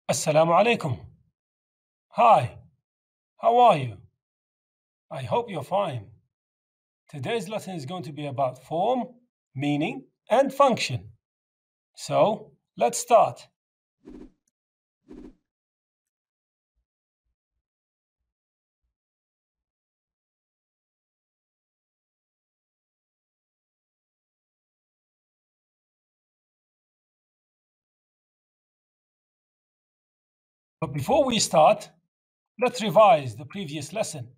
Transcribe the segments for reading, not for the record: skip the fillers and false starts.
Assalamu alaikum. Hi, how are you? I hope you're fine. Today's lesson is going to be about form, meaning, and function. So, let's start. But before we start, let's revise the previous lesson.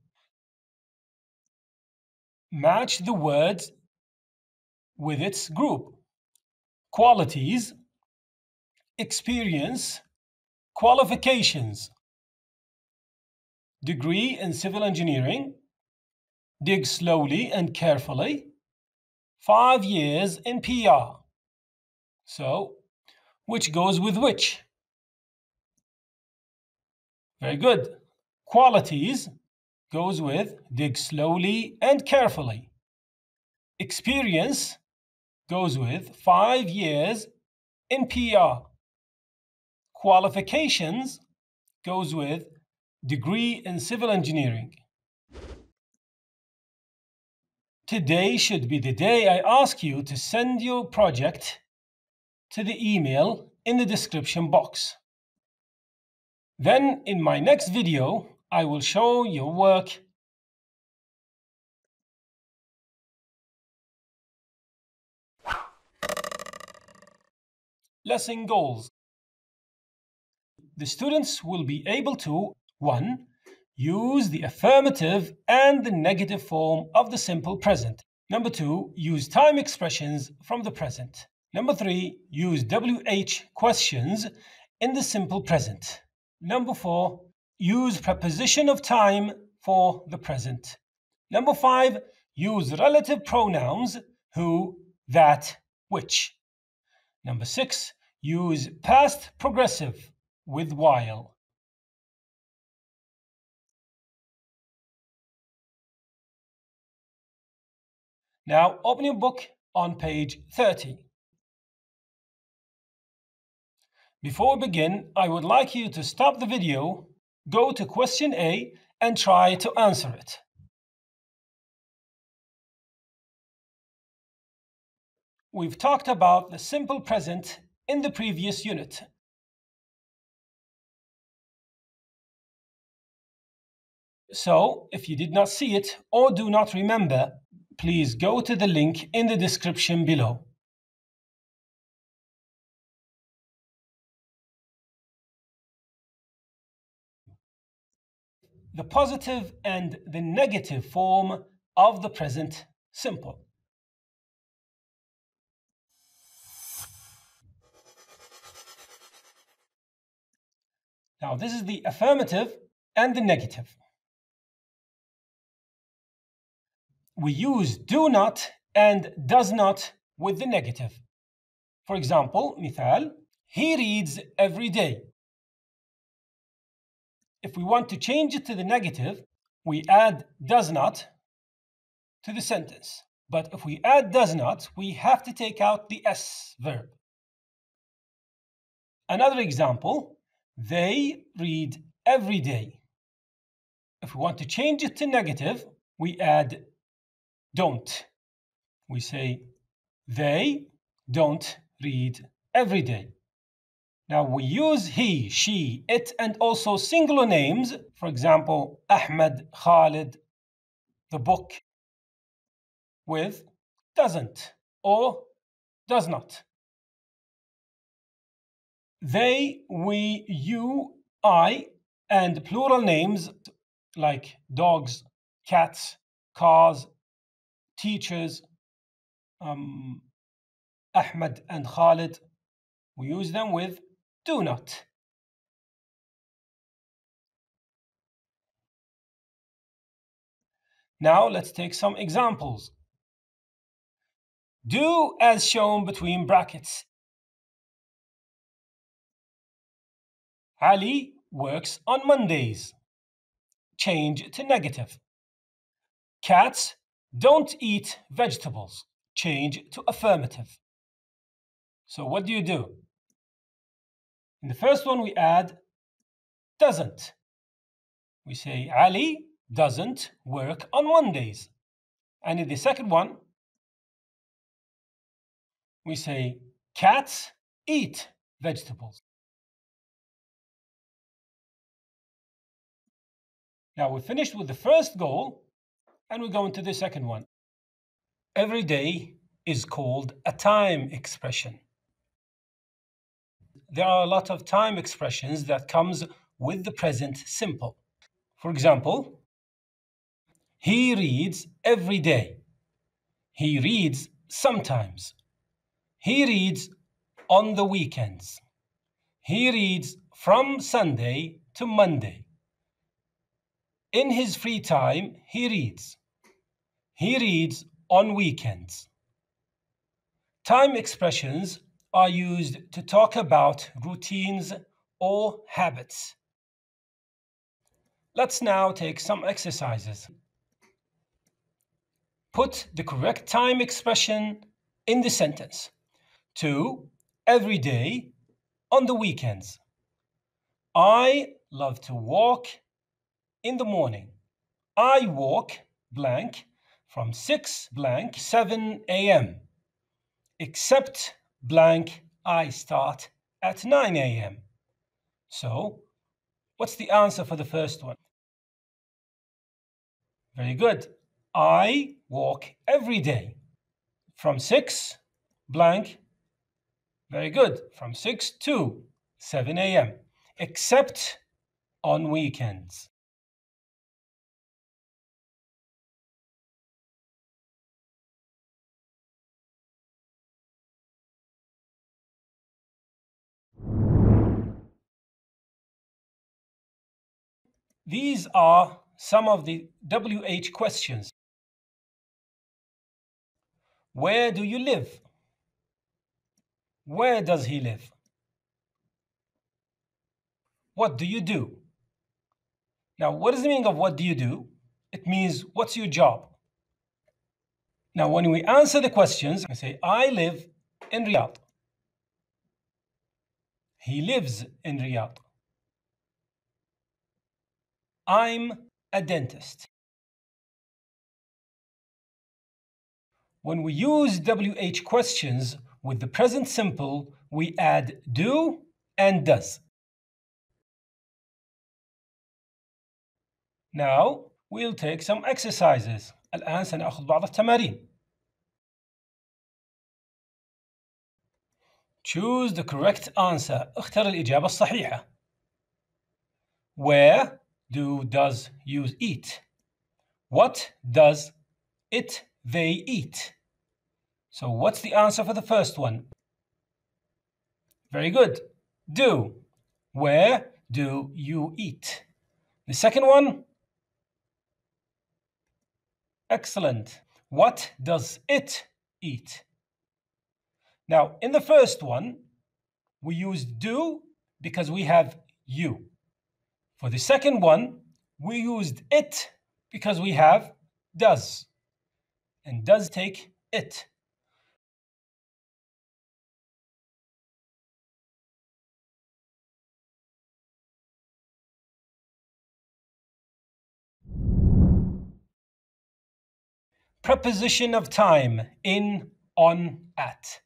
Match the words with its group. Qualities, experience, qualifications. Degree in civil engineering. Dig slowly and carefully. 5 years in PR. So, which goes with which? Very good. Qualities goes with dig slowly and carefully. Experience goes with 5 years in PR. Qualifications goes with degree in civil engineering. Today should be the day I ask you to send your project to the email in the description box. Then in my next video, I will show your work. Lesson goals. The students will be able to 1. Use the affirmative and the negative form of the simple present. Number 2. Use time expressions from the present. Number 3. Use WH questions in the simple present. Number 4. Use preposition of time for the present. Number 5. Use relative pronouns who, that, which. Number 6. Use past progressive with while. Now open your book on page 30. Before we begin, I would like you to stop the video, go to question A, and try to answer it. We've talked about the simple present in the previous unit. So, if you did not see it or do not remember, please go to the link in the description below. The positive and the negative form of the present simple. Now, this is the affirmative and the negative. We use do not and does not with the negative. For example, مثال, he reads every day. If we want to change it to the negative, we add does not to the sentence. But if we add does not, we have to take out the S verb. Another example, they read every day. If we want to change it to negative, we add don't. We say they don't read every day. Now we use he, she, it, and also singular names. For example, Ahmed, Khalid, the book, with doesn't or does not. They, we, you, I, and plural names like dogs, cats, cars, teachers, Ahmed and Khalid, we use them with do not. Now let's take some examples. Do as shown between brackets. Ali works on Mondays. Change to negative. Cats don't eat vegetables. Change to affirmative. So what do? In the first one, we add doesn't. We say Ali doesn't work on Mondays. And in the second one, we say cats eat vegetables. Now we're finished with the first goal and we go into the second one. Every day is called a time expression. There are a lot of time expressions that comes with the present simple. For example, he reads every day. He reads sometimes. He reads on the weekends. He reads from Sunday to Monday. In his free time, he reads. He reads on weekends. Time expressions are used to talk about routines or habits. Let's now take some exercises. Put the correct time expression in the sentence. To every day on the weekends. I love to walk in the morning. I walk blank from 6 blank 7 a.m. except blank I start at 9 a.m. So, what's the answer for the first one? Very good. I walk every day from 6 blank. Very good. From 6 to 7 a.m. except on weekends. These are some of the WH questions. Where do you live? Where does he live? What do you do? Now, what is the meaning of what do you do? It means what's your job? Now, when we answer the questions, we say, I live in Riyadh. He lives in Riyadh. I'm a dentist. When we use WH questions with the present simple, we add do and does. Now, we'll take some exercises. الآن سنأخذ بعض التمارين. Choose the correct answer. اختر الإجابة الصحيحة. Where do does you eat? What does it they eat? So what's the answer for the first one? Very good. Do. Where do you eat? The second one? Excellent. What does it eat? Now, in the first one, we used do because we have you. For the second one, we used it because we have does. And does take it. Preposition of time, in, on, at.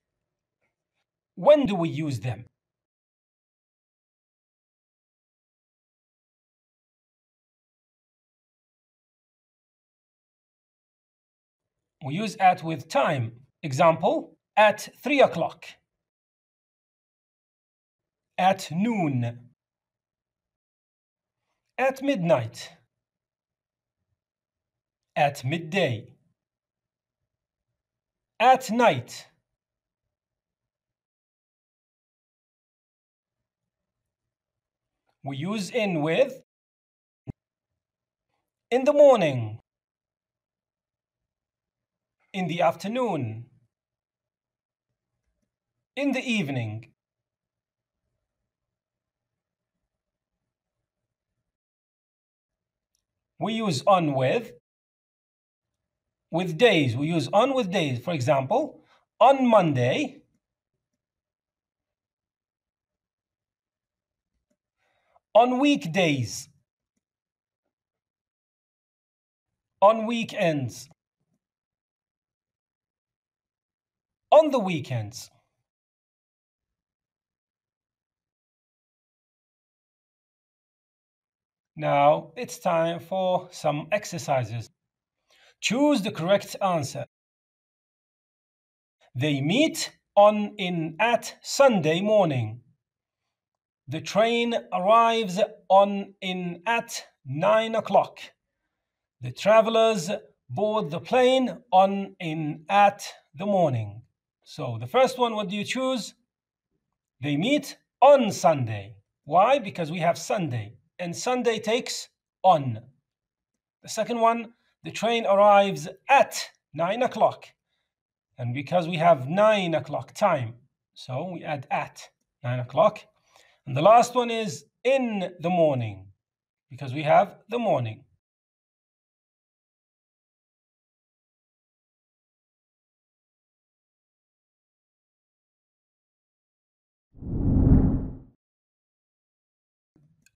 When do we use them? We use at with time. Example, at 3 o'clock. At noon. At midnight. At midday. At night. We use in with in the morning, in the afternoon, in the evening. We use on with days. We use on with days. For example, on Monday, On weekdays. On weekends. On the weekends. Now it's time for some exercises. Choose the correct answer. They meet on in at Sunday morning. The train arrives on in at 9 o'clock. The travelers board the plane on in at the morning. So the first one, what do you choose? They meet on Sunday. Why? Because we have Sunday, and Sunday takes on. The second one, the train arrives at 9 o'clock. And because we have 9 o'clock time, so we add at 9 o'clock. And the last one is in the morning, because we have the morning.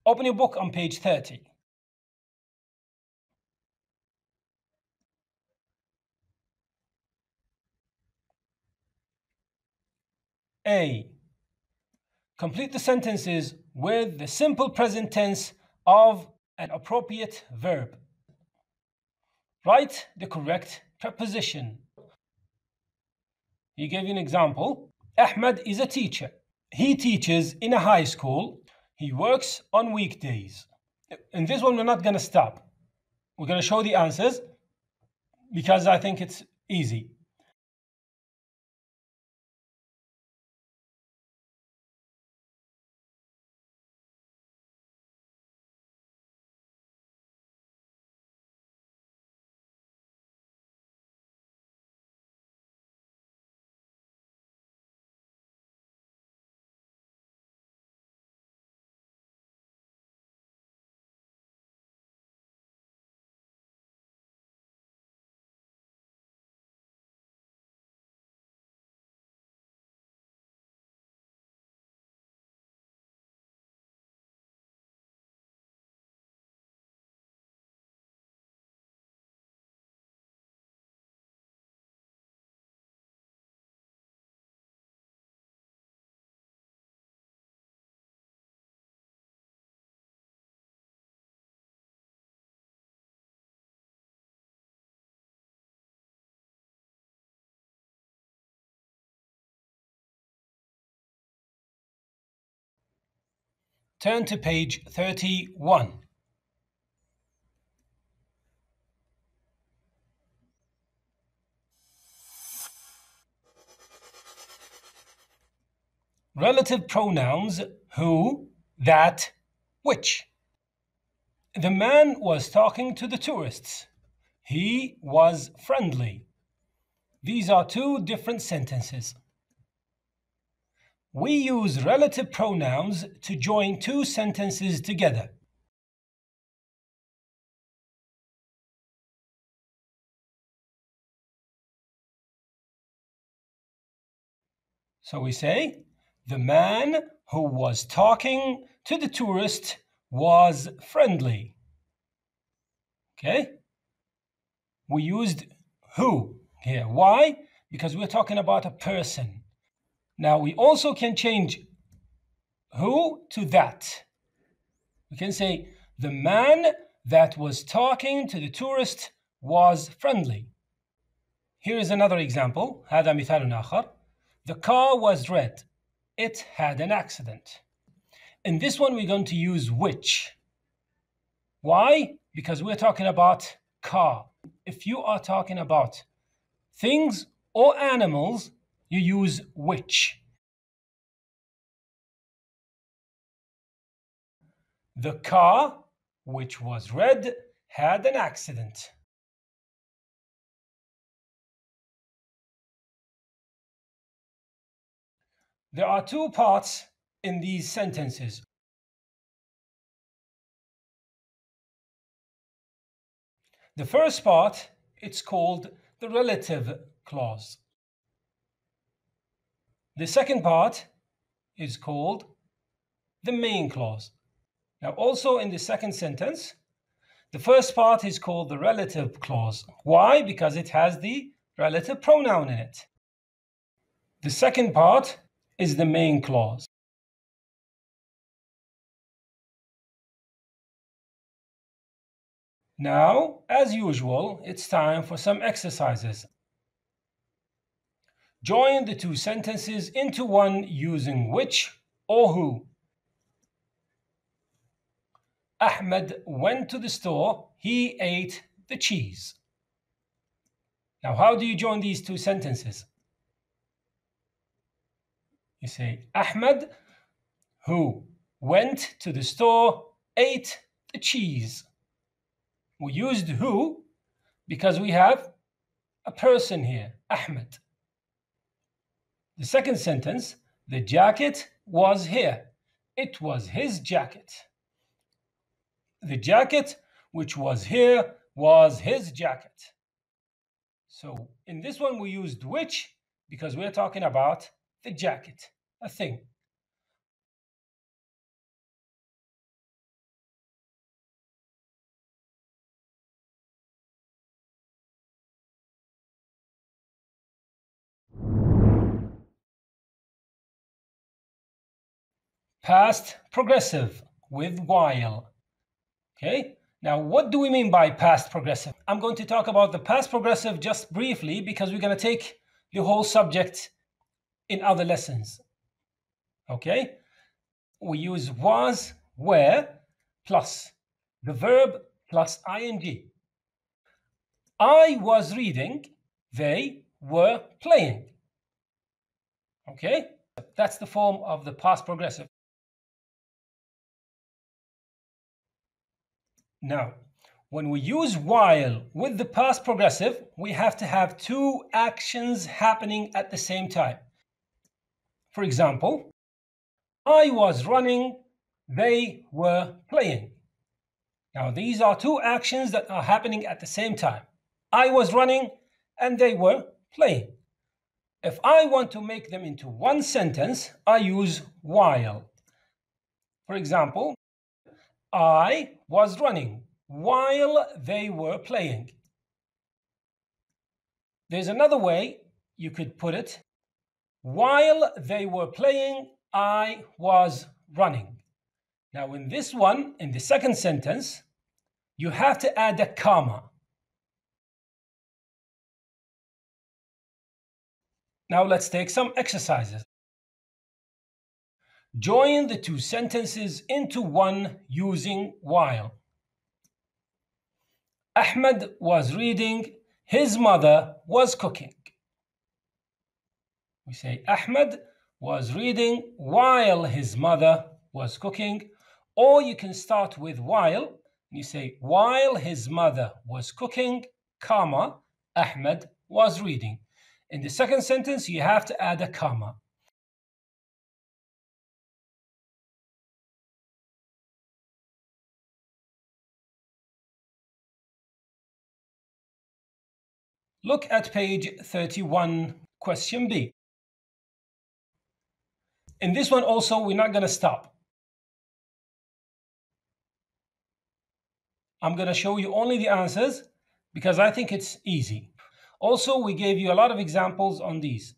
Open your book on page 30. A. Complete the sentences with the simple present tense of an appropriate verb. Write the correct preposition. He gave you an example. Ahmed is a teacher. He teaches in a high school. He works on weekdays. In this one, we're not going to stop. We're going to show the answers because I think it's easy. Turn to page 31. Relative pronouns who, that, which. The man was talking to the tourists. He was friendly. These are two different sentences. We use relative pronouns to join two sentences together. So we say, the man who was talking to the tourist was friendly. Okay? We used who here. Why? Because we're talking about a person. Now we also can change who to that. We can say, the man that was talking to the tourist was friendly. Here is another example. هذا مثال آخر. The car was red. It had an accident. In this one, we're going to use which. Why? Because we're talking about car. If you are talking about things or animals, you use which. The car, which was red, had an accident. There are two parts in these sentences. The first part, it's called the relative clause. The second part is called the main clause. Now, also in the second sentence, the first part is called the relative clause. Why? Because it has the relative pronoun in it. The second part is the main clause. Now, as usual, it's time for some exercises. Join the two sentences into one using which or who. Ahmed went to the store. He ate the cheese. Now, how do you join these two sentences? You say Ahmed, who went to the store, ate the cheese. We used who because we have a person here, Ahmed. The second sentence, the jacket was here. It was his jacket. The jacket which was here was his jacket. So in this one we used which because we're talking about the jacket, a thing. Past progressive with while. Okay, now what do we mean by past progressive? I'm going to talk about the past progressive just briefly because we're going to take the whole subject in other lessons. Okay, we use was, were, plus the verb plus ing. I was reading, they were playing. Okay, that's the form of the past progressive. Now, when we use while with the past progressive, we have to have two actions happening at the same time. For example, I was running, they were playing. Now, these are two actions that are happening at the same time. I was running and they were playing. If I want to make them into one sentence, I use while. For example, I was running while they were playing. There's another way you could put it. While they were playing, I was running. Now in this one, in the second sentence, you have to add a comma. Now let's take some exercises. Join the two sentences into one using while. Ahmed was reading, his mother was cooking. We say Ahmed was reading while his mother was cooking, or you can start with while, and you say while his mother was cooking, comma, Ahmed was reading. In the second sentence, you have to add a comma. Look at page 31, question B. In this one also, we're not going to stop. I'm going to show you only the answers because I think it's easy. Also, we gave you a lot of examples on these.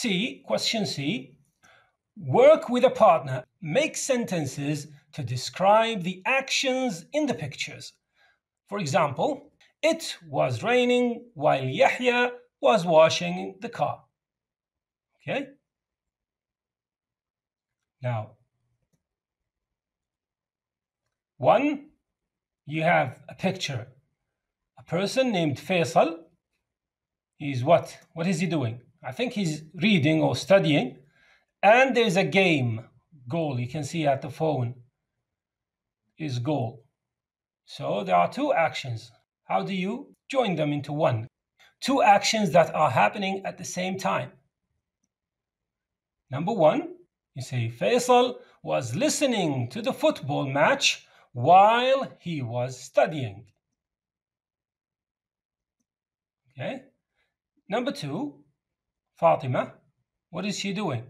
C, question C, work with a partner. Make sentences to describe the actions in the pictures. For example, it was raining while Yahya was washing the car. Okay? Now, one, you have a picture. A person named Faisal. He's what? What is he doing? I think he's reading or studying. And there's a game goal you can see at the phone. is goal. So there are two actions. How do you join them into one? Two actions that are happening at the same time. Number one, you say Faisal was listening to the football match while he was studying. Okay. Number two, Fatima, what is she doing?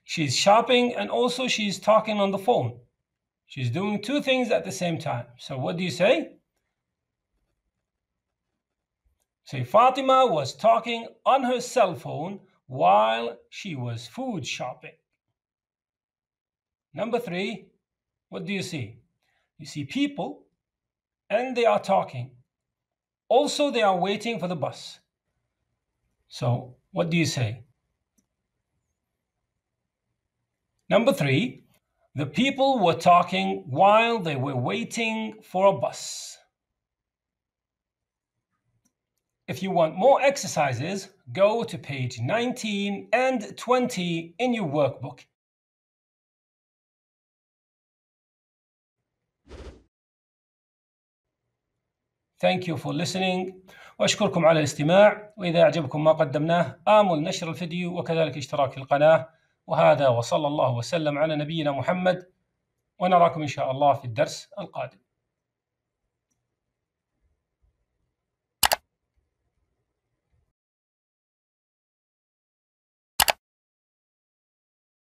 She's shopping and also she's talking on the phone. She's doing two things at the same time. So what do you say? Say Fatima was talking on her cell phone while she was food shopping. Number three, what do you see? You see people and they are talking. Also, they are waiting for the bus. So what do you say? Number three, the people were talking while they were waiting for a bus. If you want more exercises, go to page 19 and 20 in your workbook. Thank you for listening وأشكركم على الاستماع، وإذا أعجبكم ما قدمناه آمل نشر الفيديو وكذلك اشتراك في القناة. وهذا وصلى الله وسلم على نبينا محمد، ونراكم إن شاء الله في الدرس القادم.